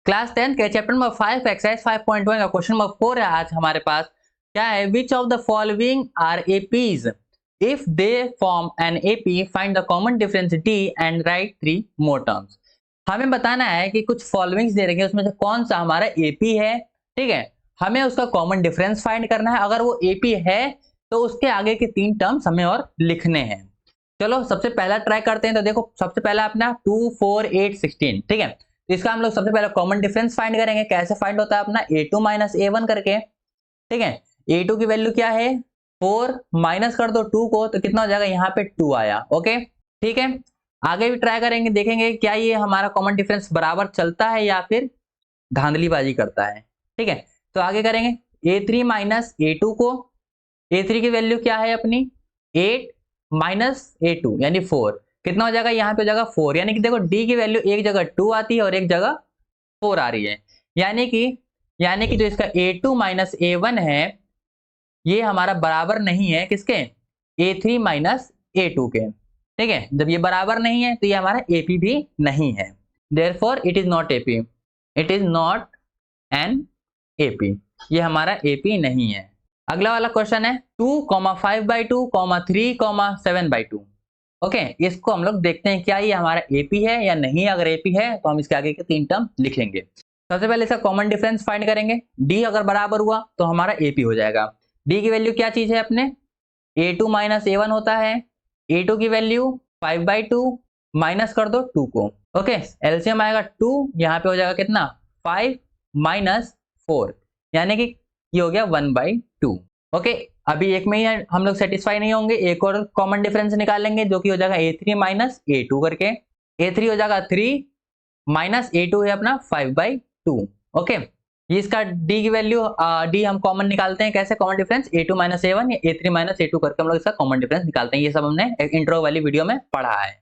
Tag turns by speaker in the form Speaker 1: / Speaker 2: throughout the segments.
Speaker 1: Class 10 के chapter number 5 exercise 5.1 का question number 4 है आज हमारे पास। क्या है, which of the following are APs, if they form an AP find the common difference d and write 3 more terms. हमें बताना है कि कुछ फॉलोइंग्स दे रखे हैं, उसमें से कौन सा हमारा एपी है। ठीक है, हमें उसका कॉमन डिफरेंस फाइंड करना है। अगर वो एपी है तो उसके आगे के 3 टर्म्स हमें और लिखने हैं। चलो सबसे पहला ट्राई करते हैं। तो देखो सबसे पहला अपना 2 4 8 16। ठीक है, तो इसका हम लोग सबसे पहले कॉमन डिफरेंस फाइंड करेंगे। कैसे फाइंड होता है अपना, a2 माइनस a1 करके। ठीक है, a2 की वैल्यू क्या है 4, माइनस कर दो 2 को तो कितना हो जाएगा, यहाँ पे 2 आया। ओके ठीक है, आगे भी ट्राई करेंगे, देखेंगे क्या ये हमारा कॉमन डिफरेंस बराबर चलता है या फिर धांधलीबाजी करता है। ठीक है, तो आगे करेंगे a3 माइनस a2 को। a3 की वैल्यू क्या है अपनी 8 माइनस a2 यानी 4, कितना हो जाएगा, यहाँ पे हो जाएगा 4। यानी कि देखो d की वैल्यू एक जगह 2 आती है और एक जगह 4 आ रही है। यानी कि जो इसका a2 माइनस a1 है ये हमारा बराबर नहीं है किसके, a3 माइनस a2 के। ठीक है, जब ये बराबर नहीं है तो ये हमारा AP भी नहीं है। Therefore it is not AP, it is not N AP, ये हमारा AP नहीं है। अगला वाला क्वेश्चन है 2, 5/2, 3, 7/2। ओके, इसको हम लोग देखते हैं क्या ये हमारा AP है या नहीं। अगर AP है तो हम इसके आगे के 3 टर्म लिखेंगे। सबसे पहले इसका कॉमन डिफरेंस फाइंड करेंगे। D अगर बराबर हुआ तो हमारा AP हो जाएगा। D की वैल्यू क्या चीज है अपने, a2 माइनस a1 होता है। a2 की वैल्यू 5/2, माइनस कर दो 2 को। ओके, एलसीएम आएगा 2, यहाँ पे हो जाएगा कितना 5 माइनस 4, यानी कि ये हो गया 1/2। ओके, अभी एक में ही हम लोग सेटिस्फाई नहीं होंगे, एक और कॉमन डिफरेंस निकालेंगे जो कि हो जाएगा a3 माइनस a2 करके। a3 हो जाएगा 3 माइनस a2 है अपना 5/2। ओके, ये इसका d की वैल्यू d हम कॉमन निकालते हैं। कैसे common difference, a2 minus a1 या a3 माइनस a2 करके हम लोग इसका कॉमन डिफरेंस निकालते हैं। ये सब हमने इंट्रो वाली वीडियो में पढ़ा है।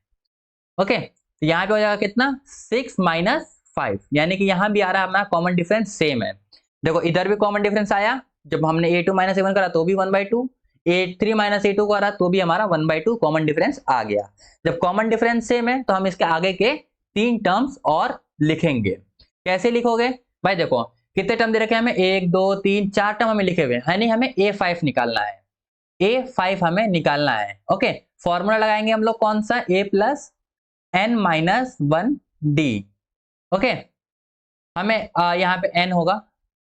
Speaker 1: ओके, तो यहाँ पे हो जाएगा कितना 6 माइनस 5, यानी कि यहाँ भी आ रहा है हमारा कॉमन डिफरेंस सेम है। देखो इधर भी कॉमन डिफरेंस आया, जब हमने a2 माइनस a1 करा तो भी 1/2, a3 माइनस a2 करा तो भी हमारा 1/2 कॉमन डिफरेंस आ गया। जब कॉमन डिफरेंस सेम है तो हम इसके आगे के 3 टर्म्स और लिखेंगे। कैसे लिखोगे भाई, देखो कितने टर्म दे रखे हैं हमें, 1 2 3 4 टर्म हमें लिखे हुए हैं, हमें a5 निकालना है। a5 हमें निकालना है। ओके, फॉर्मूला लगाएंगे हम लोग कौन सा, a plus n minus 1d। Okay, हमें यहाँ पे n होगा,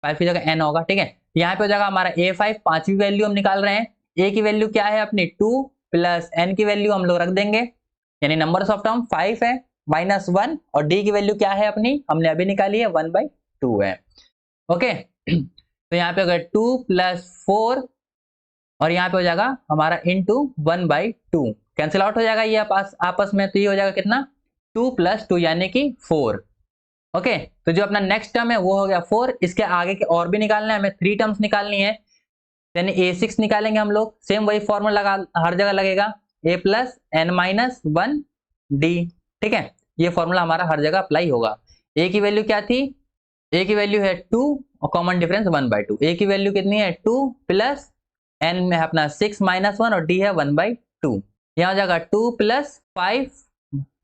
Speaker 1: 5 की जगह n होगा। ठीक है, यहाँ पे हो जाएगा हमारा a5, 5वीं वैल्यू हम निकाल रहे हैं। a की वैल्यू क्या है अपनी 2 प्लस n की वैल्यू हम लोग रख देंगे, यानी नंबर्स ऑफ टर्म 5 है माइनस 1, और d की वैल्यू क्या है अपनी हमने अभी निकाली है 1/2 है। ओके, तो यहाँ पे अगर 2 प्लस 4 और यहाँ पे हो जाएगा हमारा इंटू 1/2, कैंसिल आउट हो जाएगा ये आपस में, तो ये हो जाएगा कितना 2 प्लस 2 यानी कि 4। ओके, तो जो अपना नेक्स्ट टर्म है वो हो गया 4। इसके आगे के और भी निकालना है हमें, 3 टर्म्स निकालनी है, यानी a6 निकालेंगे हम लोग। सेम वही फॉर्मूला लगा हर जगह लगेगा, a plus n minus 1d। ठीक है, ये फॉर्मूला हमारा हर जगह अप्लाई होगा। a की वैल्यू क्या थी, a की वैल्यू है 2 और कॉमन डिफरेंस 1/2। a की वैल्यू कितनी है 2 प्लस n में है अपना 6 माइनस 1 और d है 1/2। यहाँ हो जाएगा 2 प्लस 5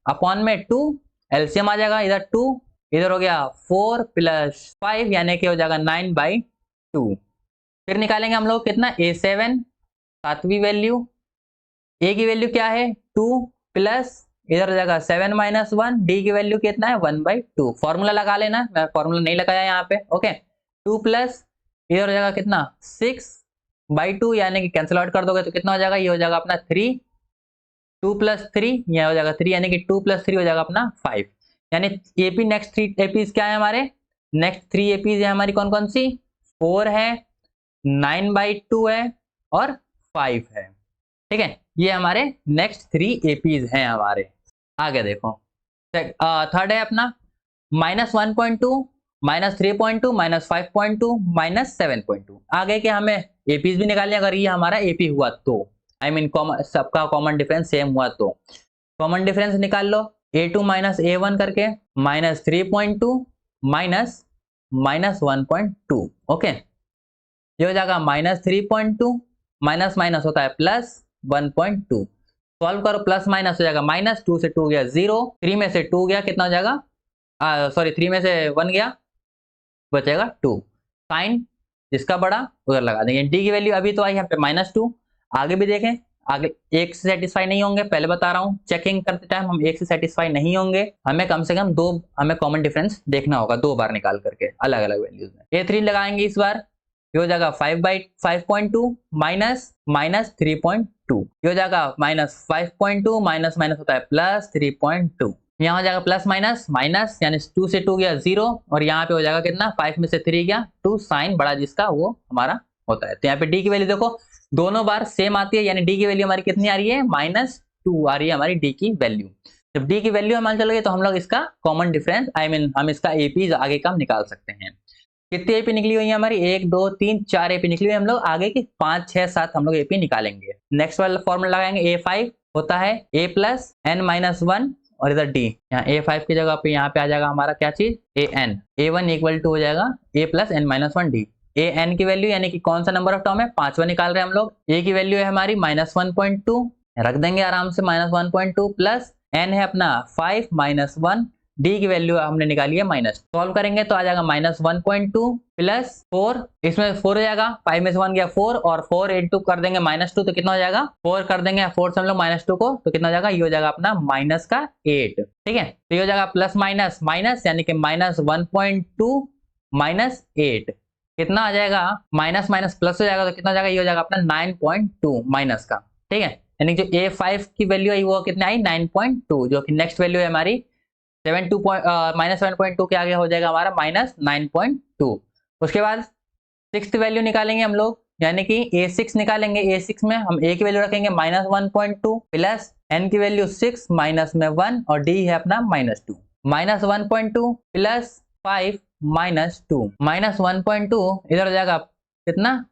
Speaker 1: अपॉन में 2, एलसीएम आ जाएगा इधर 2, इधर हो गया 4 प्लस 5 यानी कि हो जाएगा 9/2। फिर निकालेंगे हम लोग कितना a7, 7वीं वैल्यू। a की वैल्यू क्या है 2 प्लस इधर हो जाएगा 7 माइनस 1, d की वैल्यू कितना है 1/2। फॉर्मूला लगा लेना, मैं फॉर्मूला नहीं लगाया यहाँ पे। ओके, 2 प्लस इधर हो जाएगा कितना 6/2, यानी कि कैंसिल आउट कर दोगे तो कितना हो जाएगा, ये हो जाएगा अपना 3, 2 प्लस 3 यह हो जाएगा 3, यानी कि 2 प्लस 3 हो जाएगा अपना 5। यानी AP नेक्स्ट 3 APs क्या है हमारे, नेक्स्ट 3 APs है हमारी कौन कौन सी, 4 है, 9/2 है और 5 है। ठीक है, ये हमारे नेक्स्ट 3 APs हैं हमारे। आगे देखो थर्ड है अपना -1.2, -3.2, -5.2, -7.2। आगे के हमें APs भी निकालने, अगर ये हमारा AP हुआ तो, आई मीन सबका कॉमन डिफरेंस सेम हुआ तो कॉमन डिफरेंस निकाल लो, a2 माइनस a1 करके -3.2 माइनस -1.2। ओके, ये हो जाएगा -3.2, माइनस माइनस होता है प्लस 1.2। सॉल्व करो, प्लस माइनस हो जाएगा -2 से 2 गया 0, 3 में से 2 गया कितना हो जाएगा, सॉरी 3 में से 1 गया बचेगा 2। साइन जिसका बड़ा उधर लगा देंगे। डी की वैल्यू अभी तो आई यहाँ पे -2, आगे भी देखें, आगे 1 से सेटिस्फाई नहीं होंगे, पहले बता रहा हूँ चेकिंग करते टाइम हम 1 से सेटिस्फाई नहीं होंगे, हमें कम से कम 2 हमें कॉमन डिफरेंस देखना होगा 2 बार निकाल करके अलग अलग वैल्यूज में। A3 लगाएंगे इस बार, ये हो जाएगा 5/5.2 माइनस -3.2, ये हो जाएगा -5.2 माइनस माइनस होता है +3.2, यहाँ हो जाएगा प्लस माइनस माइनस यानी 2 से 2 गया 0 और यहाँ पे हो जाएगा कितना 5 में से 3 गया 2, साइन बड़ा जिसका वो हमारा होता है। तो यहाँ पे डी की वैल्यू देखो दोनों बार सेम आती है, यानी डी की वैल्यू हमारी कितनी आ रही है -2 आ रही है हमारी डी की वैल्यू। जब डी की वैल्यू हमारे चल गई तो हम लोग इसका कॉमन डिफरेंस हम इसका एपी आगे का निकाल सकते हैं। कितनी एपी निकली हुई है हमारी 1 2 3 4 एपी निकली हुई है, हम लोग आगे की 5 6 7 हम लोग एपी निकालेंगे। नेक्स्ट वाला फॉर्मूला लगाएंगे, A5 होता है a प्लस n-1 और इधर d, यहाँ A5 की जगह पे यहाँ पे आ जाएगा हमारा क्या चीज an, A1 इक्वल टू हो जाएगा a प्लस n-1d। an की वैल्यू यानी कि कौन सा नंबर ऑफ टर्म है 5वां निकाल रहे हैं हम लोग, a की वैल्यू है हमारी -1.2 रख देंगे आराम से -1.2 प्लस n है अपना 5 -1, डी की वैल्यू हमने निकाली है माइनस, सॉल्व करेंगे तो आ जाएगा -1.2 प्लस 4, इसमें 4 हो जाएगा 5 में से 1 गया 4 और 4 इंटू कर देंगे -2 तो कितना हो जाएगा 4 कर देंगे 4 से हम लोग -2 को तो कितना हो जाएगा ये हो जाएगा अपना माइनस का 8, ठीक है। तो ये हो जाएगा प्लस माइनस माइनस यानी कि -1.2 -8 कितना आ जाएगा माइनस माइनस प्लस हो जाएगा तो कितना हो जाएगा ये हो जाएगा अपना 9.2 माइनस का, ठीक है। यानी जो A5 की वैल्यू आई वो कितनी आई 9.2, जो कि नेक्स्ट वैल्यू है हमारी -7.2 के आगे हो जाएगा हमारा -9.2। उसके बाद 6th वैल्यू निकालेंगे हम लोग, यानी कि A6 निकालेंगे। A6 में हम A की वैल्यू रखेंगे -1.2 प्लस n की वैल्यू 6 माइनस में 1 और d है अपना -2, -1.2 प्लस 5 -2 -1.2 इधर हो जाएगा कितना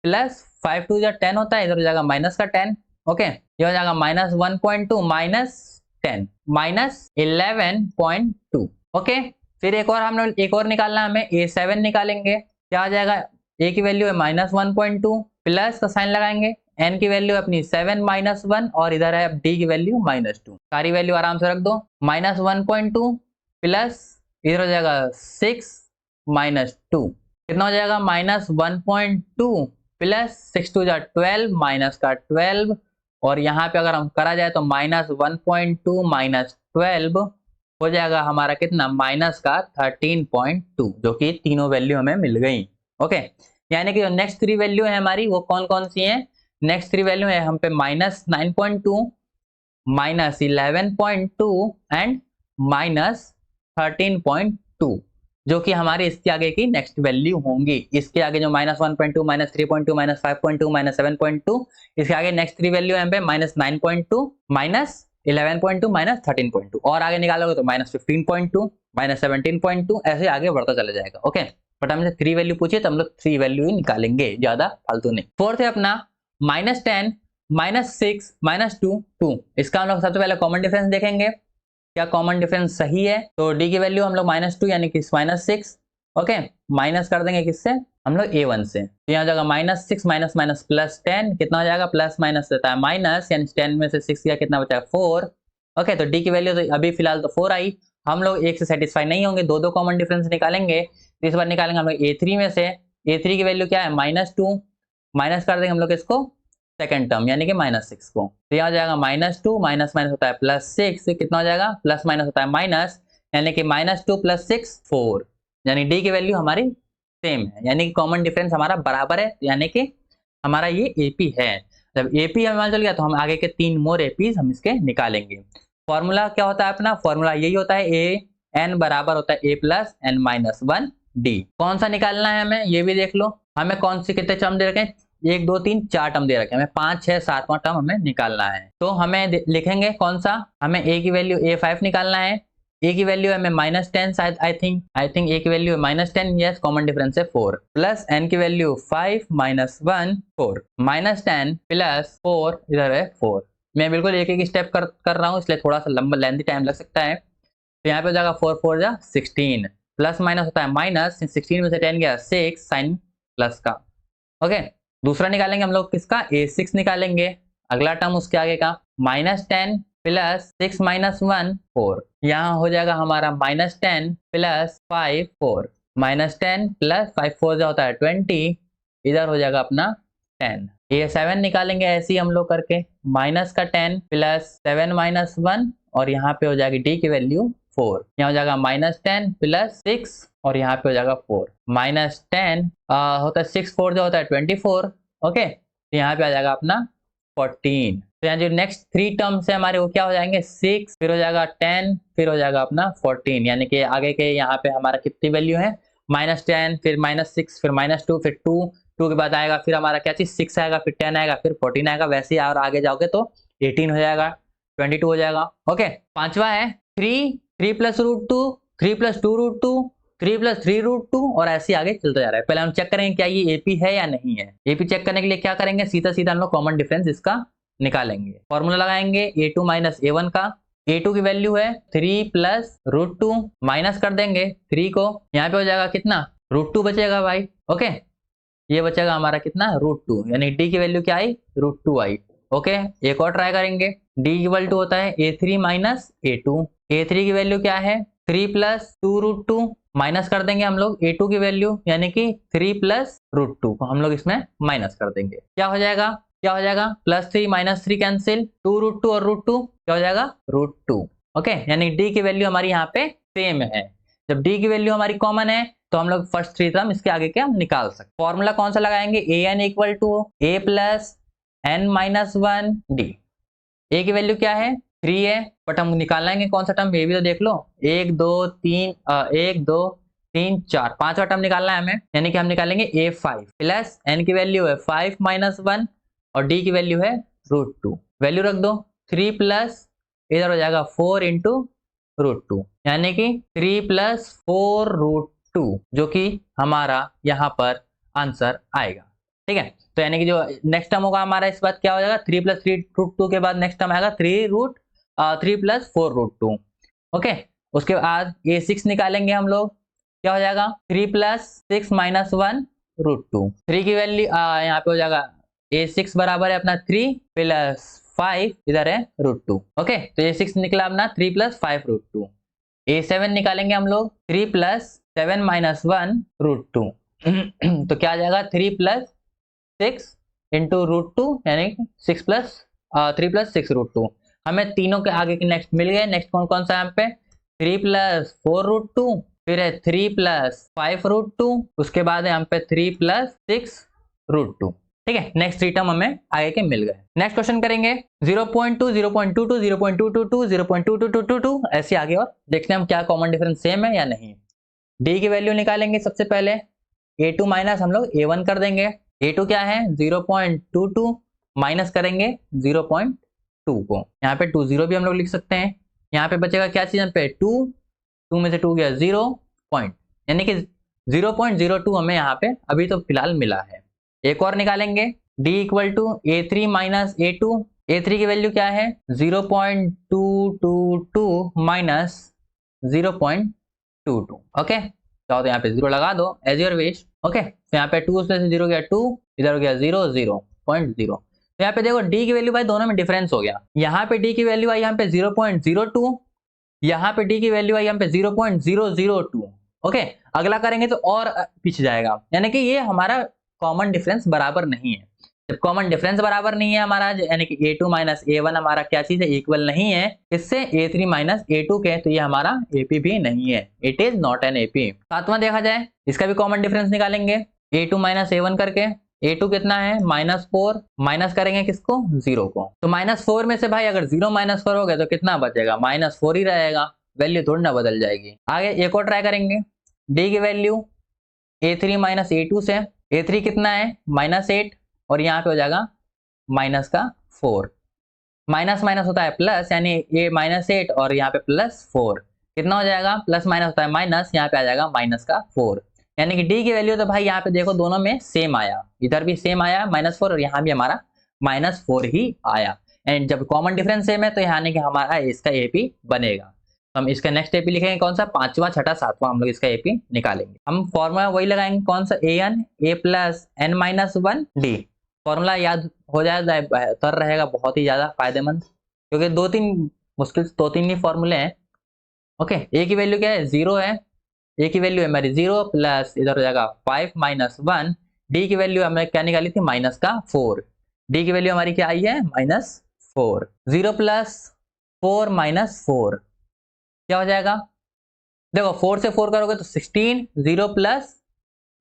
Speaker 1: प्लस 5 2 जा 10 होता है, इधर हो जाएगा माइनस का 10, ओके। ये हो जाएगा -1.2 माइनस 10 -11.2, ओके। फिर एक और निकालना है हमें A7 निकालेंगे, क्या आ जाएगा A की वैल्यू है -1.2 प्लस का साइन लगाएंगे, n की वैल्यू अपनी 7 -1 और इधर है d की वैल्यू -2, सारी वैल्यू आराम से रख दो। -1.2 प्लस इधर हो जाएगा 6 -2 कितना हो जाएगा -1.2 प्लस 6 2 12 माइनस का 12 और यहाँ पे अगर हम करा जाए तो -1.2 -12 हो जाएगा हमारा कितना माइनस का 13.2, जो कि तीनों वैल्यू हमें मिल गई, ओके। यानी कि जो नेक्स्ट 3 वैल्यू है हमारी वो कौन कौन सी हैं, नेक्स्ट 3 वैल्यू है हम पे -9.2 -11.2 एंड -13.2, जो कि हमारे इसके आगे की नेक्स्ट वैल्यू होंगी। इसके आगे जो -1.2 -3.2 -5.2 -7.2 इसके आगे नेक्स्ट 3 वैल्यू है पे -9.2 -11.2 -13.2 और आगे निकालोगे तो -15.2 -17.2 ऐसे आगे बढ़ता चला जाएगा, ओके। बट हमने 3 वैल्यू पूछी तो हम लोग 3 वैल्यू ही निकालेंगे, ज्यादा फालतू नहीं। फोर्थ है अपना -10 -6 -2 2, इसका हम लोग सबसे पहले कॉमन डिफरेंस देखेंगे, क्या कॉमन डिफरेंस सही है। तो डी की वैल्यू हम लोग -2 यानी कि -6, ओके, माइनस कर देंगे किससे हम लोग A1 से, तो यहाँ जाएगा -6 माइनस माइनस प्लस 10 कितना हो जाएगा प्लस माइनस रहता है माइनस, यानी 10 में से 6 गया कितना बचा 4, ओके। तो डी की वैल्यू तो अभी फिलहाल तो 4 आई, हम लोग एक से सेटिस्फाई नहीं होंगे, दो कॉमन डिफरेंस निकालेंगे। तो इस बार निकालेंगे हम लोग A3 में से, A3 की वैल्यू क्या है -2, माइनस कर देंगे हम लोग इसको सेकंड टर्म यानी कि -6 को, तो यहाँ जाएगा -2 माइनस माइनस होता है +6 कितना हो जाएगा प्लस माइनस होता है माइनस, यानी कि -2 + 6 4, यानी डी की वैल्यू हमारी सेम है, यानी कि कॉमन डिफरेंस हमारा बराबर है, यानी कि हमारा ये एपी है। जब एपी हमारा चल गया तो हम आगे के 3 मोर एपीज हम इसके निकालेंगे। फॉर्मूला क्या होता है अपना, फॉर्मूला यही होता है an बराबर होता है a + n-1 d। कौन सा निकालना है हमें ये भी देख लो, हमें कौन से कितने टर्म दे रखे हैं 1 2 3 4 टर्म दे रखे हैं, हमें 5 6 7वां टर्म हमें निकालना है। तो हमें लिखेंगे कौन सा, हमें a की वैल्यू A5 निकालना है, a की वैल्यू है हमें -10 शायद आई थिंक a की वैल्यू है -10, यस कॉमन डिफरेंस है 4 प्लस n की वैल्यू 5 -1 4 -10 प्लस 4 इधर है 4। मैं बिल्कुल एक एक स्टेप कर रहा हूँ इसलिए थोड़ा सा लंबा लेंथी टाइम लग सकता है। तो यहाँ पे हो जाएगा 4 4 जा 16 प्लस माइनस होता है माइनस, 16 में से 10 गया 6 साइन प्लस का, ओके। दूसरा निकालेंगे हम लोग किसका A6 निकालेंगे, अगला टर्म उसके आगे का -10 प्लस 6 -1 4, यहाँ हो जाएगा हमारा -10 प्लस 5 4, -10 प्लस 5 4 होता है 20, इधर हो जाएगा अपना 10। ये 7 निकालेंगे ऐसे ही हम लोग करके, माइनस का 10 प्लस 7 माइनस 1 और यहाँ पे हो जाएगी डी की वैल्यू 4। यहाँ हो जाएगा -10 प्लस 6 और यहाँ पे हो जाएगा 4। -10 होता है 6 4 जो होता है 24। ओके, तो यहाँ पे आ जाएगा अपना 14। तो यहाँ जो नेक्स्ट 3 टर्म्स है हमारे वो क्या हो जाएंगे, 6 फिर हो जाएगा 10 फिर हो जाएगा अपना 14, यानी कि आगे के यहाँ पे हमारा कितनी वैल्यू है, -10 फिर -6 फिर -2 फिर 2 के बाद आएगा फिर हमारा क्या चीज 6 आएगा फिर 10 आएगा फिर 14 आएगा, वैसे ही और आगे जाओगे तो 18 हो जाएगा, 22 हो जाएगा। ओके, पांचवा है 3 प्लस √2 3 प्लस 2 √2 3 प्लस 3 √2 और ऐसे आगे चलता जा रहा है। पहले हम चेक करेंगे क्या ये एपी है या नहीं है। एपी चेक करने के लिए क्या करेंगे, सीधा सीधा हम लोग कॉमन डिफरेंस इसका निकालेंगे। फॉर्मूला लगाएंगे a2 माइनस a1 का। a2 की वैल्यू है 3 प्लस √2 माइनस कर देंगे 3 को, यहाँ पे हो जाएगा कितना √2 बचेगा भाई। ओके, ये बचेगा हमारा कितना √2, यानी d की वैल्यू क्या आई √2 आई। ओके, एक और ट्राई करेंगे। d इक्वल टू होता है a3 माइनस a2। a3 की वैल्यू क्या है 3 प्लस 2 √2 माइनस कर देंगे हम लोग a2 की वैल्यू, यानी कि 3 प्लस √2 को हम लोग इसमें माइनस कर देंगे। क्या हो जाएगा +3 -3 कैंसिल, 2 √2 और √2 क्या हो जाएगा √2। ओके, यानी d की वैल्यू हमारी यहाँ पे सेम है। जब d की वैल्यू हमारी कॉमन है तो हम लोग फर्स्ट 3 टर्म इसके आगे के हम निकाल सकते। फॉर्मूला कौन सा लगाएंगे, an equal to a plus n minus 1 d। a की वैल्यू क्या है 3 है, बट हम निकालेंगे कौन सा टर्म ये भी तो देख लो, 1 2 3 4 पांचवा टर्म निकालना है हमें, यानी कि हम निकालेंगे a5 प्लस n की वैल्यू है 5 माइनस 1 और d की वैल्यू है √2। वैल्यू रख दो 3 प्लस इधर हो जाएगा 4 इंटू √2, यानी कि 3 प्लस 4 √2 जो कि हमारा यहाँ पर आंसर आएगा। ठीक है, तो यानी कि जो नेक्स्ट टर्म होगा हमारा इस बात क्या हो जाएगा 3 प्लस 3 √2 के बाद नेक्स्ट टर्म आएगा 3 प्लस 4 √2। ओके, उसके बाद a6 निकालेंगे हम लोग, क्या हो जाएगा 3 प्लस 6 माइनस 1 √2। 3 की वैल्यू यहाँ पे हो जाएगा a6 बराबर है अपना 3 प्लस 5 इधर है √2। ओके, तो a6 निकला अपना 3 प्लस 5 √2। a7 निकालेंगे हम लोग 3 प्लस 7 माइनस 1 √2 तो क्या आ जाएगा 3 प्लस 6 इंटू √2, यानी 6 प्लस 3 प्लस 6 √2। हमें तीनों के आगे के नेक्स्ट मिल गए। नेक्स्ट कौन कौन सा है यहाँ पे 3 प्लस 4 √2, फिर है 3 प्लस 5 √2, उसके बाद है यहाँ पे 3 प्लस 6 √2। ठीक है, नेक्स्ट 3 टर्म हमें आगे के मिल गए। नेक्स्ट क्वेश्चन करेंगे 0.2 0.22 0.222 0.2222 ऐसे आगे और देखते हैं हम क्या कॉमन डिफरेंस सेम है या नहीं। डी की वैल्यू निकालेंगे सबसे पहले, a2 माइनस हम लोग a1 कर देंगे। a2 क्या है 0.22 माइनस करेंगे 0.2 को, यहाँ पे 20 भी हम लोग लिख सकते हैं। यहाँ पे बचेगा क्या चीज, यहाँ पे 2 में से 2 गया 0 पॉइंट, यानी कि 0.02 हमें यहाँ पे अभी तो फिलहाल मिला है। एक और निकालेंगे d equal to a3 minus a2। a3 की वैल्यू क्या है 0.222 माइनस 0.22। ओके, तो यहाँ पे 0 लगा दो एज योर विश। ओके, तो यहाँ पे 2 उसमें से 0 गया 2, इधर हो गया 0 0.0। तो यहाँ पे देखो d की वैल्यू भाई दोनों में डिफरेंस हो गया। यहाँ पे d की वैल्यू आई यहाँ पे 0.02, यहाँ पे d की वैल्यू आई यहाँ पे 0.002। ओके, अगला करेंगे तो और पीछे जाएगा, यानी कि ये हमारा कॉमन डिफरेंस बराबर नहीं है। जब कॉमन डिफरेंस बराबर नहीं है हमारा, यानी कि a2 माइनस a1 हमारा क्या चीज है इक्वल नहीं है इससे a3 माइनस a2 के, तो ये हमारा AP भी नहीं है, it is not N AP। सातवां देखा जाए, इसका भी कॉमन डिफरेंस निकालेंगे a2 माइनस a1 करके। a2 कितना है -4, माइनस करेंगे किसको 0 को, तो -4 में से भाई अगर 0 -4 हो गया तो कितना बचेगा -4 ही रहेगा, वैल्यू थोड़ी ना बदल जाएगी। आगे एक और ट्राई करेंगे, d की वैल्यू a3 माइनस a2 से, a3 कितना है -8 और यहाँ पे हो जाएगा -4। माइनस माइनस होता है प्लस, यानी ये -8 और यहाँ पे +4 कितना हो जाएगा, प्लस माइनस होता है माइनस, यहाँ पे आ जाएगा -4। यानी कि d की वैल्यू तो भाई यहाँ पे देखो दोनों में सेम आया, इधर भी सेम आया -4 और यहाँ भी हमारा -4 ही आया। एंड जब कॉमन डिफरेंस सेम है तो यानी कि हमारा इसका AP बनेगा। हम इसका नेक्स्ट AP लिखेंगे कौन सा, 5वां 6वां 7वां हम लोग इसका AP निकालेंगे। हम फॉर्मूला वही लगाएंगे कौन सा, an a plus n minus 1 d। Formula याद हो जाए बेहतर रहेगा, बहुत ही ज्यादा फायदेमंद, क्योंकि 2-3 मुश्किल 2-3 ही फॉर्मूले हैं। ओके, a की वैल्यू क्या है 0 है, ए की वैल्यू है हमारी 0 प्लस इधर हो जाएगा 5 माइनस 1, डी की वैल्यू हमने क्या निकाली थी माइनस का 4, डी की वैल्यू हमारी क्या आई है -4, 0 प्लस 4 माइनस 4 क्या हो जाएगा, देखो 4 से 4 करोगे तो 16, 0 plus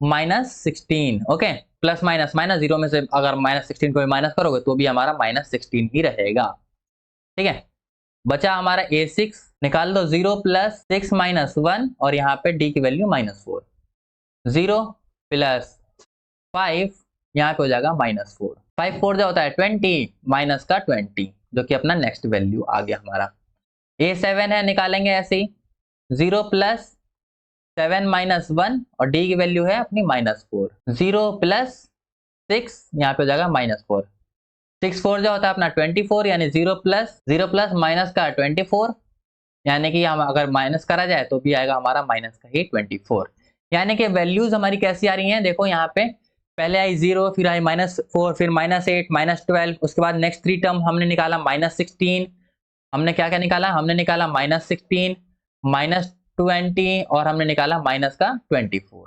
Speaker 1: -16, okay, plus minus minus 0 में से अगर -16 को माइनस करोगे तो भी हमारा -16 ही रहेगा, ठीक है। बचा हमारा A6, निकाल दो 0 प्लस 6 माइनस 1 और यहाँ पे D की वैल्यू -4, 0 प्लस 5 यहाँ पे हो जाएगा -4, 5 4 जो होता है 20 माइनस का 20 जो कि अपना नेक्स्ट वैल्यू आ गया हमारा। A7 है, निकालेंगे ऐसे ही 0 प्लस 7 माइनस 1 और D की वैल्यू है अपनी -4, 0 प्लस 6 यहाँ पे हो जाएगा -4, 6 4 जो होता है अपना 24 यानी 0 प्लस माइनस का 24 यानी कि हम अगर माइनस करा जाए तो भी आएगा हमारा माइनस का ही 24, यानी कि वैल्यूज हमारी कैसी आ रही हैं, देखो यहाँ पे पहले आई 0, फिर आई -4, फिर -8, -12, उसके बाद नेक्स्ट 3 टर्म हमने निकाला -16, हमने क्या क्या निकाला, हमने निकाला -16, -20 और हमने निकाला माइनस का 24,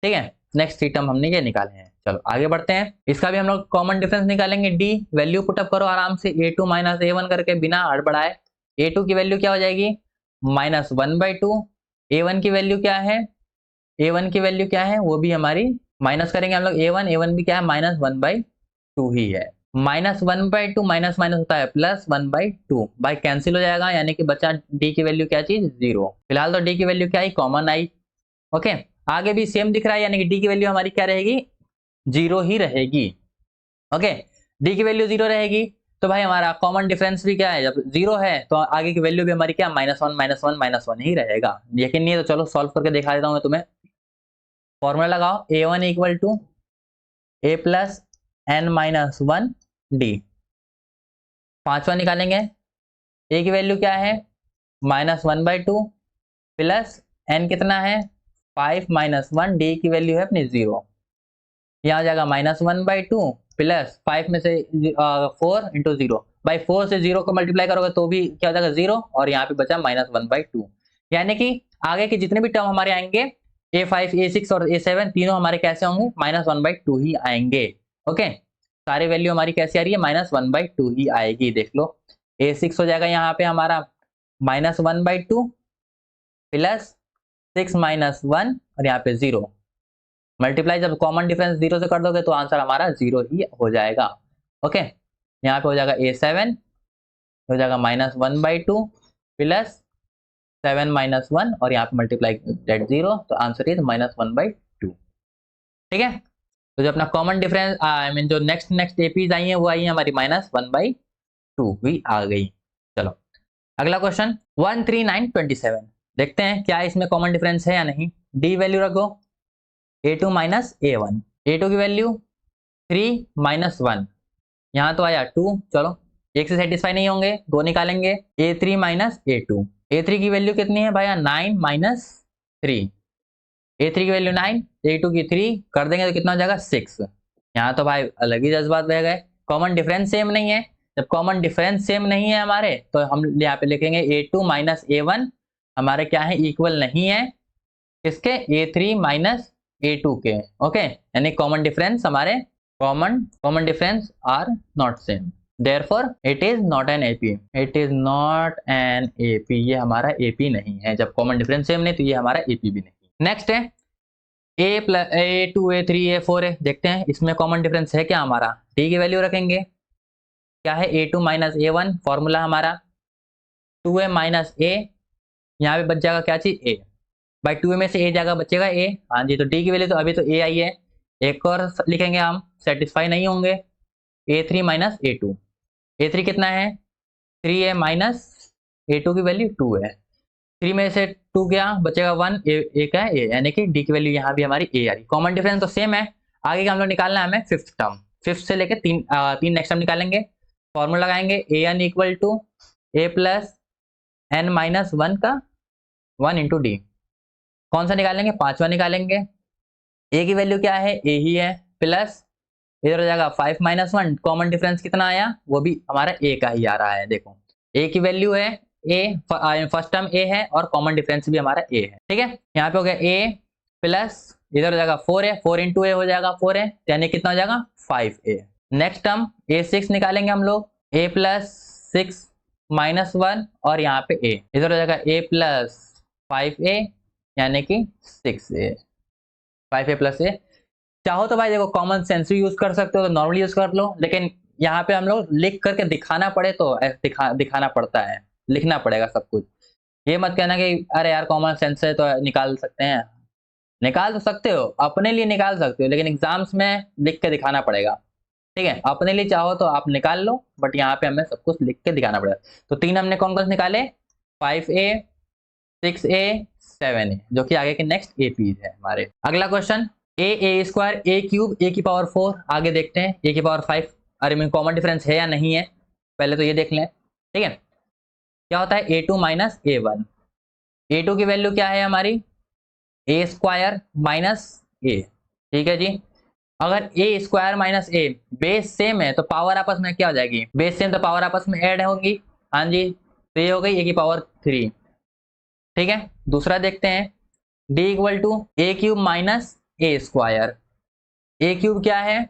Speaker 1: ठीक है। नेक्स्ट 3 टर्म हमने ये निकाले हैं। चलो आगे बढ़ते हैं, इसका भी हम लोग कॉमन डिफरेंस निकालेंगे। डी वैल्यू पुटअप करो आराम से, A2 माइनस A1 करके बिना हड़बड़ाए। A2 की वैल्यू क्या हो जाएगी -1/2, A1 की वैल्यू क्या है, A1 की वैल्यू क्या है वो भी हमारी माइनस करेंगे हम लोग A1 भी क्या है -1/2 ही है, -1/2 माइनस माइनस होता है +1/2, बाई कैंसिल हो जाएगा यानी कि बचा डी की वैल्यू क्या चीज 0, फिलहाल तो डी की वैल्यू क्या आई कॉमन आई, ओके। आगे भी सेम दिख रहा है यानी कि डी की वैल्यू हमारी क्या रहेगी 0 ही रहेगी, ओके। डी की वैल्यू 0 रहेगी तो भाई हमारा कॉमन डिफरेंस भी क्या है, जब 0 है तो आगे की वैल्यू भी हमारी क्या -1 ही रहेगा। यकीन नहीं है तो चलो सॉल्व करके दिखा देता हूं मैं तुम्हें। फॉर्मूला लगाओ A1 equal to A plus n-1 d, पांचवा निकालेंगे, ए की वैल्यू क्या है -1/2 प्लस n कितना है 5 - 1, डी की वैल्यू है अपनी 0, यहाँ आ जाएगा -1/2 प्लस 5 में से 4 इंटू 0, बाई 4 से 0 को मल्टीप्लाई करोगे तो भी क्या हो जाएगा 0 और यहाँ पे बचा -1/2, यानी कि आगे के जितने भी टर्म हमारे आएंगे A5, A6 और A7 तीनों हमारे कैसे होंगे -1/2 ही आएंगे, ओके। सारी वैल्यू हमारी कैसी आ रही है -1/2 ही आएगी, देख लो A6 हो जाएगा यहाँ पे हमारा -1/2 प्लस 6 - 1 और यहाँ पे 0, मल्टीप्लाई जब कॉमन डिफरेंस 0 से कर दोगे तो आंसर हमारा 0 ही हो जाएगा, ओके। यहाँ पे हो जाएगा A7 हो जाएगा -1/2 प्लस 7 - 1 और यहाँ पे मल्टीप्लाई दैट 0 तो आंसर इज -1/2, ठीक है। तो जो अपना कॉमन डिफरेंस आई मीन जो नेक्स्ट एपीज आई है वो आई है हमारी -1/2 भी आ गई। चलो अगला क्वेश्चन 13927, देखते हैं क्या इसमें कॉमन डिफरेंस है या नहीं। डी वैल्यू रखो A2 माइनस A1, A2 की वैल्यू 3 - 1, यहाँ तो आया 2, चलो एक से सेटिस्फाई नहीं होंगे, 2 निकालेंगे A3 माइनस A2, A3 की वैल्यू कितनी है भैया 9 - 3, A3 की वैल्यू 9, A2 की 3 कर देंगे तो कितना हो जाएगा 6, यहाँ तो भाई अलग ही जज्बात बह गए, कॉमन डिफरेंस सेम नहीं है। जब कॉमन डिफरेंस सेम नहीं है हमारे तो हम यहाँ पे लिखेंगे A2 माइनस A1 हमारे क्या है इक्वल नहीं है इसके A3 माइनस A2 के, ओके, यानी कॉमन डिफरेंस हमारे common difference are not same, therefore it is not an AP, it is not an AP, ये हमारा एपी नहीं है। जब कॉमन डिफरेंस सेम नहीं तो ये हमारा एपी भी नहीं। नेक्स्ट है A2 A3 A4 है, देखते हैं इसमें कॉमन डिफरेंस है क्या हमारा। डी की वैल्यू रखेंगे क्या है A2 माइनस A1, फॉर्मूला हमारा 2A माइनस A, यहाँ पे बच जाएगा क्या चीज A, बाई 2A में से A जाएगा बचेगा A, हाँ जी। तो डी की वैल्यू तो अभी तो A आई है, एक और लिखेंगे हम, सेटिस्फाई नहीं होंगे A3 माइनस A2, A3 कितना है 3A माइनस A2 की वैल्यू 2 है, 3 में से 2 गया बचेगा 1, A का है A, यानी कि डी की वैल्यू यहाँ भी हमारी A आ रही। कॉमन डिफरेंस तो सेम है। आगे का हम लोग निकालना है हमें फिफ्थ टर्म, फिफ्थ से लेके तीन नेक्स्ट टर्म निकालेंगे। फॉर्मूला लगाएंगे AN equal to A plus n-1 का 1 इंटू डी, कौन सा निकालेंगे पांचवा निकालेंगे। A की वैल्यू क्या है A ही है, प्लस इधर हो जाएगा 5 - 1, कॉमन डिफरेंस कितना आया वो भी हमारा A का ही आ रहा है। देखो A की वैल्यू है ए, फर्स्ट टर्म ए है और कॉमन डिफरेंस भी हमारा ए है, ठीक है। यहाँ पे हो गया ए प्लस इधर हो जाएगा 4 है, 4 इंटू ए हो जाएगा 4 है, यानी कितना हो जाएगा 5a। नेक्स्ट टर्म a6 निकालेंगे हम लोग, a प्लस 6 माइनस 1 और यहाँ पे a, इधर हो जाएगा a प्लस 5a यानी कि 6a, 5a प्लस a। चाहो तो भाई देखो कॉमन सेंस भी यूज कर सकते हो, तो नॉर्मली यूज कर लो, लेकिन यहाँ पे हम लोग लिख करके दिखाना पड़े तो दिखाना पड़ता है, लिखना पड़ेगा सब कुछ। ये मत कहना कि अरे यार कॉमन सेंस से तो निकाल सकते हैं, निकाल तो सकते हो, अपने लिए निकाल सकते हो, लेकिन एग्जाम्स में लिख के दिखाना पड़ेगा, ठीक है। अपने लिए चाहो तो आप निकाल लो, बट यहाँ पे हमें सब कुछ लिख के दिखाना पड़ेगा। तो 3 हमने कौन कौन से निकाले, 5a 6a 7a, जो कि आगे के नेक्स्ट एपीज है हमारे। अगला question a square a cube a की पावर 4, आगे देखते हैं a की पावर 5, अरे में कॉमन डिफरेंस है या नहीं है, पहले तो ये देख लें, ठीक है। क्या होता है a2 माइनस a1, a2 की वैल्यू क्या है हमारी ए स्क्वायर माइनस ए, ठीक है जी। अगर ए स्क्वायर माइनस ए बेस सेम है तो पावर आपस में क्या हो जाएगी, बेस सेम तो पावर आपस में ऐड होगी, हाँ जी, तो ये हो गई ए की पावर 3, ठीक है। दूसरा देखते हैं d equal to a cube minus a square, a cube क्या है,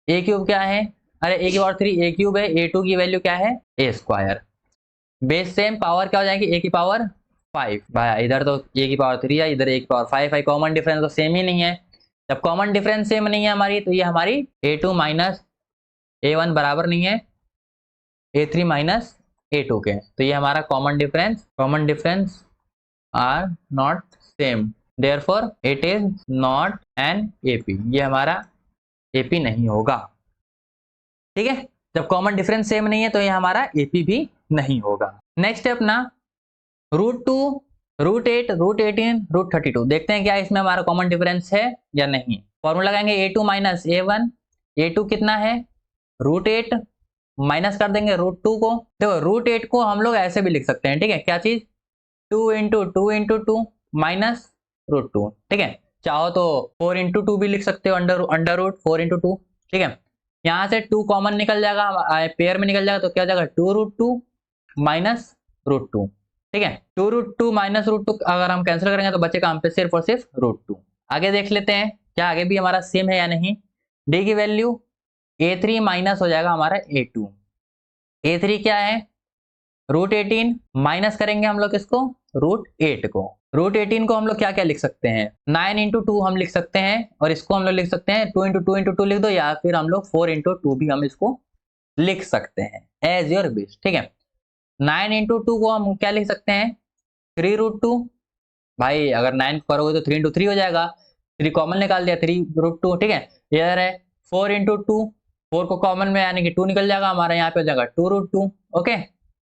Speaker 1: ए क्यूब क्या है, अरे ए की पावर 3 ए क्यूब है, ए2 की वैल्यू क्या है a square, base same power क्या हो जाएगी ए की पावर 5, भाई इधर तो ए की पावर 3 है, इधर ए की पावर 5 है, कॉमन डिफरेंस तो सेम ही नहीं है। जब कॉमन डिफरेंस सेम नहीं है हमारी, तो ये हमारी a2 माइनस a1 बराबर नहीं है a3 माइनस a2 के, तो ये हमारा common difference are not same, therefore it is not an AP, ये हमारा एपी नहीं होगा, ठीक है। जब कॉमन डिफरेंस सेम नहीं है तो ये हमारा एपी भी नहीं होगा। नेक्स्ट है अपना √2 √8 √18 √32, देखते हैं क्या इसमें हमारा कॉमन डिफरेंस है या नहीं। फॉर्मूला लगाएंगे a2 माइनस a1, a2 कितना है √8 माइनस कर देंगे √2 को, देखो √8 को हम लोग ऐसे भी लिख सकते हैं, ठीक है, क्या चीज 2 इंटू 2 इंटू 2 माइनस √2, ठीक है। चाहो तो 4 इंटू 2 भी लिख सकते हो, अंडर रूट 4 इंटू 2, ठीक है। यहाँ से 2 कॉमन निकल जाएगा, पेयर में निकल जाएगा, तो क्या हो जाएगा 2√2 माइनस √2, ठीक है। 2√2 माइनस √2 अगर हम कैंसिल करेंगे तो बचेगा हम पे सिर्फ और सिर्फ √2। आगे देख लेते हैं क्या आगे भी हमारा सेम है या नहीं। डी की वैल्यू a3 माइनस हो जाएगा हमारा a2, a3 क्या है √18 माइनस करेंगे हम लोग इसको √8 को, √18 को हम लोग क्या क्या लिख सकते हैं 9 इंटू 2 हम लिख सकते हैं, और इसको हम लोग लिख सकते हैं 2 इंटू 2 इंटू 2 लिख दो, या फिर हम लोग 4 इंटू 2 भी हम इसको लिख सकते हैं, एज योर विश, ठीक है। 9 इंटू 2 को हम क्या लिख सकते हैं 3√2, भाई अगर 9 करोगे तो 3 इंटू 3 हो जाएगा, 3 कॉमन निकाल दिया 3√2, ठीक है। इधर है 4 इंटू 2, 4 को कॉमन में यानी कि 2 निकल जाएगा हमारा, यहाँ पे हो जाएगा 2√2, ओके।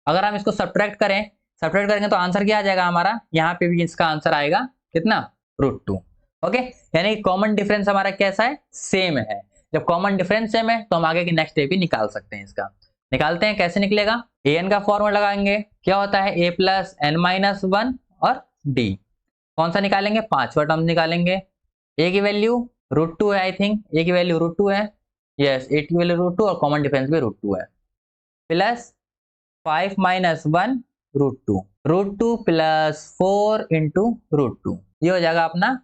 Speaker 1: अगर हम इसको सब्ट्रैक्ट करेंगे तो आंसर क्या आ जाएगा हमारा, यहाँ पे भी इसका आंसर आएगा कितना √2, ओके। यानी कॉमन डिफरेंस हमारा कैसा है सेम है। जब कॉमन डिफरेंस सेम है तो हम आगे की नेक्स्ट स्टेप भी निकाल सकते हैं। इसका निकालते हैं, कैसे निकलेगा, an का फॉर्मूला लगाएंगे, क्या होता है a प्लस n माइनस 1 और d, कौन सा निकालेंगे 5वां टर्म निकालेंगे। a की वैल्यू √2 है, आई थिंक a की वैल्यू √2 है, यस a की वैल्यू √2 और कॉमन डिफरेंस भी √2 है, प्लस 5 माइनस 1 √2 प्लस 4 इंटू √2, ये हो जाएगा अपना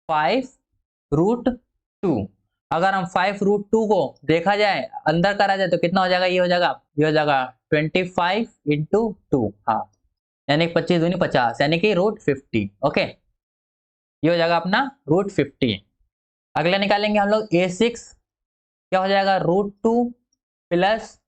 Speaker 1: 5√2। अगर हम 5√2 को देखा जाए अंदर करा जाए तो कितना हो जाएगा, ये हो जाएगा 25 इंटू 2, हाँ, यानी 25 दूनी 50, यानी कि √50, ओके, ये हो जाएगा अपना √50। अगला निकालेंगे हम लोग a6, क्या हो जाएगा √2 प्लस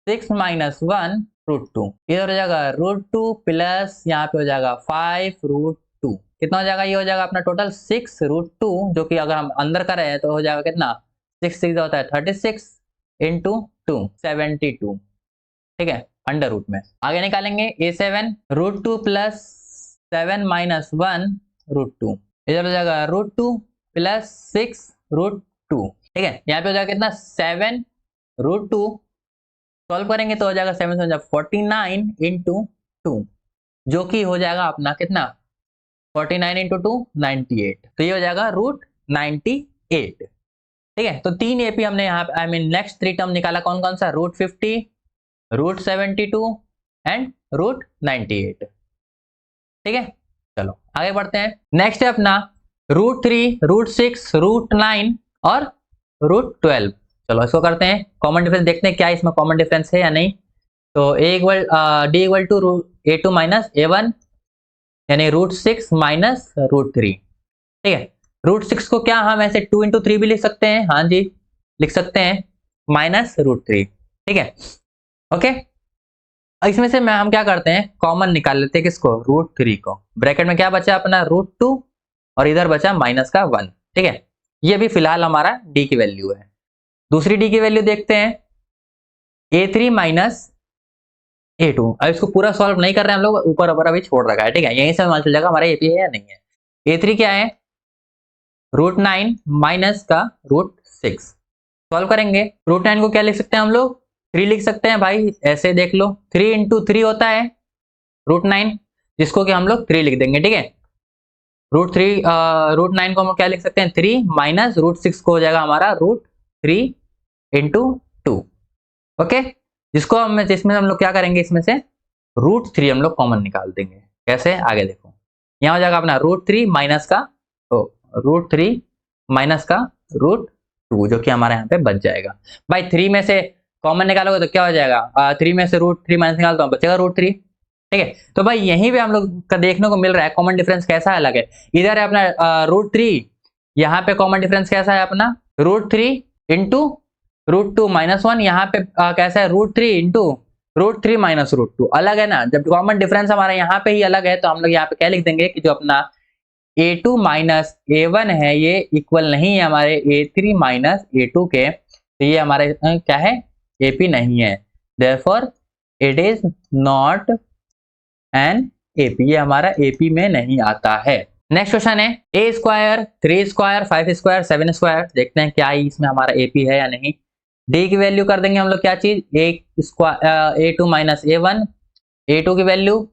Speaker 1: 6 माइनस 1 √2, इधर हो जाएगा √2 प्लस यहाँ पे हो जाएगा 5√2, कितना हो जाएगा, ये हो जाएगा अपना टोटल 6√2, जो कि अगर हम अंदर करें तो हो जाएगा कितना 6 6 होता है 36 इंटू 2 72, ठीक है, अंडर रूट में। आगे निकालेंगे a7 √2 प्लस 7 माइनस 1 √2, इधर हो जाएगा √2 प्लस 6 √2, ठीक है। यहाँ पे हो जाएगा कितना 7 √2, सॉल्व करेंगे तो हो जाएगा 7 से 49 इंटू 2, जो कि हो जाएगा अपना कितना 49 इंटू 2 98, तो ये हो जाएगा √98, ठीक है। तो 3 एपी हमने यहाँ पे नेक्स्ट 3 टर्म निकाला, कौन कौन सा √50 √72 एंड √98। ठीक है, चलो आगे बढ़ते हैं। नेक्स्ट है अपना √3, √6, √9 और √12। चलो इसको करते हैं कॉमन डिफरेंस, देखते हैं क्या इसमें कॉमन डिफरेंस है या नहीं। तो d equal to a2 minus a1 यानी √6 माइनस √3। ठीक है, √6 को क्या हम ऐसे 2 इंटू 3 भी लिख सकते हैं, हाँ जी लिख सकते हैं, माइनस √3। ठीक है, ओके। इसमें से हम क्या करते हैं, कॉमन निकाल लेते हैं किसको, √3 को। ब्रैकेट में क्या बचा अपना √2 और इधर बचा माइनस का 1। ठीक है, ये भी फिलहाल हमारा d की वैल्यू है। दूसरी d की वैल्यू देखते हैं, a3 माइनस a2। अब इसको पूरा सॉल्व नहीं कर रहे हैं हम लोग, ऊपर ऊपर अभी छोड़ रखा है। ठीक है, यहीं से मान चल जाएगा हमारा AP है या नहीं है। a3 क्या है, √9 माइनस का √6। सॉल्व करेंगे, √9 को क्या लिख सकते हैं हम लोग, 3 लिख सकते हैं भाई, ऐसे देख लो 3 इंटू 3 होता है √9, जिसको कि हम लोग 3 लिख देंगे। ठीक है, √9 को हम क्या लिख सकते हैं, 3 माइनस √6 को हो जाएगा हमारा √3 इंटू 2। ओके, जिसमें हम लोग क्या करेंगे, इसमें से √3 हम लोग कॉमन निकाल देंगे। कैसे, आगे देखो, यहाँ हो जाएगा अपना √3 माइनस का √3 माइनस का √2, जो कि हमारे यहाँ पे बच जाएगा। भाई 3 में से कॉमन निकालोगे तो क्या हो जाएगा, 3 में से √3 माइनस निकालता हूँ, बचेगा √3। ठीक है, तो भाई यहीं पे हम लोग का देखने को मिल रहा है कॉमन डिफरेंस कैसा अलग है। इधर है अपना √3, यहाँ पे कॉमन डिफरेंस कैसा है अपना √3 इंटू √2 माइनस 1, यहाँ पे कैसा है √3 इंटू √3 माइनस √2, अलग है ना। जब कॉमन डिफरेंस हमारा यहाँ पे ही अलग है तो हम लोग यहाँ पे क्या लिख देंगे कि जो अपना a2 माइनस a1 है ये इक्वल नहीं है हमारे a3 माइनस a2 के, तो ये हमारे क्या है, AP नहीं है। therefore it is not an AP, ये हमारा AP में नहीं आता है। नेक्स्ट क्वेश्चन है a square, 3 square, 5 square, 7 square. देखते हैं क्या इसमें हमारा AP है या नहीं। d की वैल्यू कर देंगे हम लोग क्या चीज, a2 माइनस a1, a2 की value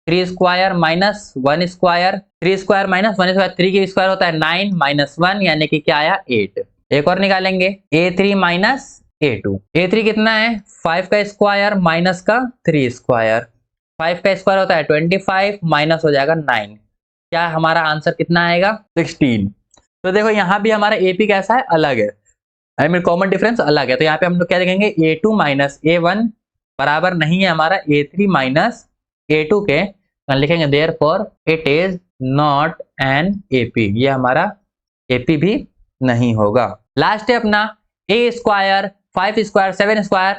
Speaker 1: 3 square minus 1 square, 3 square minus 1 square, 3 की स्क्वायर होता है 9 माइनस 1 यानी कि क्या आया 8। एक और निकालेंगे a3 माइनस a2, a3 कितना है 5 का स्क्वायर माइनस का 3 स्क्वायर, 5 का स्क्वायर होता है 25 माइनस हो जाएगा 9, क्या हमारा आंसर कितना आएगा 16। तो देखो यहाँ भी हमारा AP कैसा है, अलग है, आई मीन कॉमन डिफरेंस अलग है। तो यहाँ पे हम लोग क्या लिखेंगे, a2 माइनस a1 बराबर नहीं है हमारा a3 माइनस a2 के, तो लिखेंगे therefore it is not N AP, ये हमारा AP भी नहीं होगा। लास्ट है अपना a स्क्वायर, 5 स्क्वायर, 7 स्क्वायर,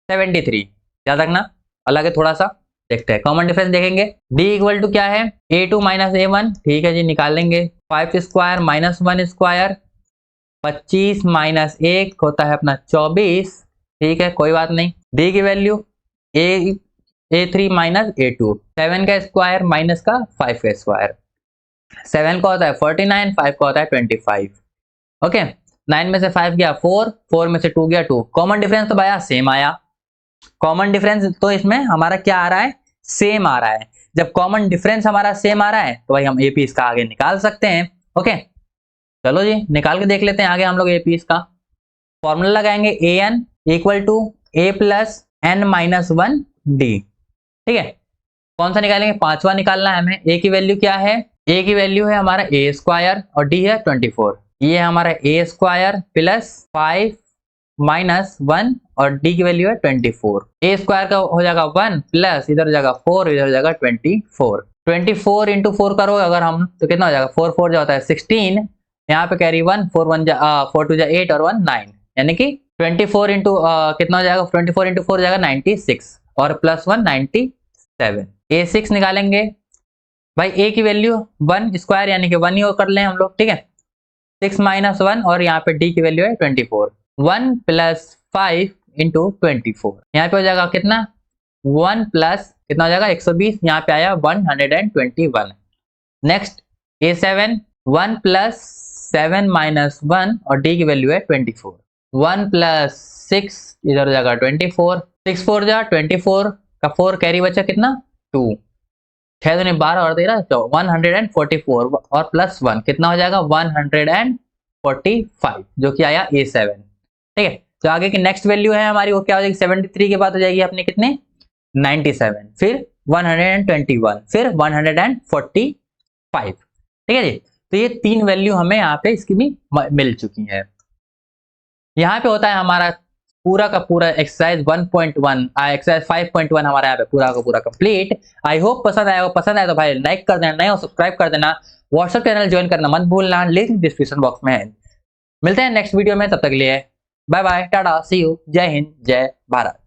Speaker 1: 73। याद रखना अलग है थोड़ा सा, देखते हैं कॉमन डिफरेंस देखेंगे। d इक्वल टू क्या है, a2 माइनस a1। ठीक है जी, निकालेंगे 5 स्क्वायर माइनस 1 स्क्वायर, 25 माइनस 1 होता है अपना 24। ठीक है, कोई बात नहीं। d की वैल्यू a3 माइनस a2, 7 का स्क्वायर माइनस का 5 का स्क्वायर, 7 का होता है 49, 5 का होता है 25। ओके, 9 में से 5 गया 4, 4 में से 2 गया 2। कॉमन डिफरेंस तो भाई सेम आया, कॉमन डिफरेंस तो इसमें हमारा क्या आ रहा है, सेम आ रहा है। जब कॉमन डिफरेंस हमारा सेम आ रहा है तो भाई हम AP इसका आगे निकाल सकते हैं। ओके, चलो जी निकाल के देख लेते हैं आगे हम लोग AP इसका। फॉर्मूला लगाएंगे an equal to a plus n minus 1 d। ठीक है, कौन सा निकालेंगे, पांचवा निकालना है हमें। a की वैल्यू क्या है, a की वैल्यू है हमारा a स्क्वायर और d है 24। ये हमारा a स्क्वायर प्लस 5 माइनस 1 और d की वैल्यू है 24। a स्क्वायर का हो जाएगा 1 प्लस इधर हो जाएगा 4, इधर हो जाएगा 24। 24 इंटू 4 करोगे अगर हम तो कितना हो जाएगा, 4 4 जो होता है 16, यहाँ पे कैरी 1, 4 2 8 और 1 9, यानी कि 24 इंटू कितना हो जाएगा, 24 इंटू 4 हो जाएगा 96 और प्लस 1 97। a6 निकालेंगे भाई, a की वैल्यू 1 स्क्वायर यानी कि 1 ही कर लें हम लोग। ठीक है, 6 माइनस 1 और यहाँ पे d की वैल्यू है 24, 1 प्लस 5 इंटू 24, यहाँ पे हो जाएगा कितना 1 प्लस कितना हो जाएगा 120, यहाँ पे आया 121। नेक्स्ट a7, 1 प्लस 7 माइनस 1 और d की वैल्यू है 24, 1 प्लस 6 इधर हो जाएगा 24, 6 4 जा 24 का 4 कैरी बचा कितना 2, 6 दूनी 12 और 13 तो 144 और प्लस 1 कितना हो जाएगा 145, जो कि आया a7। ठीक है, तो आगे की नेक्स्ट वैल्यू है हमारी वो क्या हो जाएगी, 73 के बाद हो जाएगी अपनी कितने 97, फिर 121, फिर 145। ठीक है जी। तो ये 3 वैल्यू हमें यहाँ पे इसकी भी मिल चुकी है। यहाँ पे होता है हमारा पूरा का पूरा एक्सरसाइज 1.1 एक्सरसाइज 5.1 हमारा यहाँ पे पूरा का पूरा कंप्लीट। आई होप पसंद आया हो, पसंद आया तो भाई लाइक कर देना, नए हो सब्सक्राइब कर देना, व्हाट्सएप चैनल ज्वाइन करना मत भूलना, लिंक डिस्क्रिप्शन बॉक्स में है। मिलते हैं नेक्स्ट वीडियो में, तब तक के लिए bye bye, tata, see you, जय हिंद, जय भारत।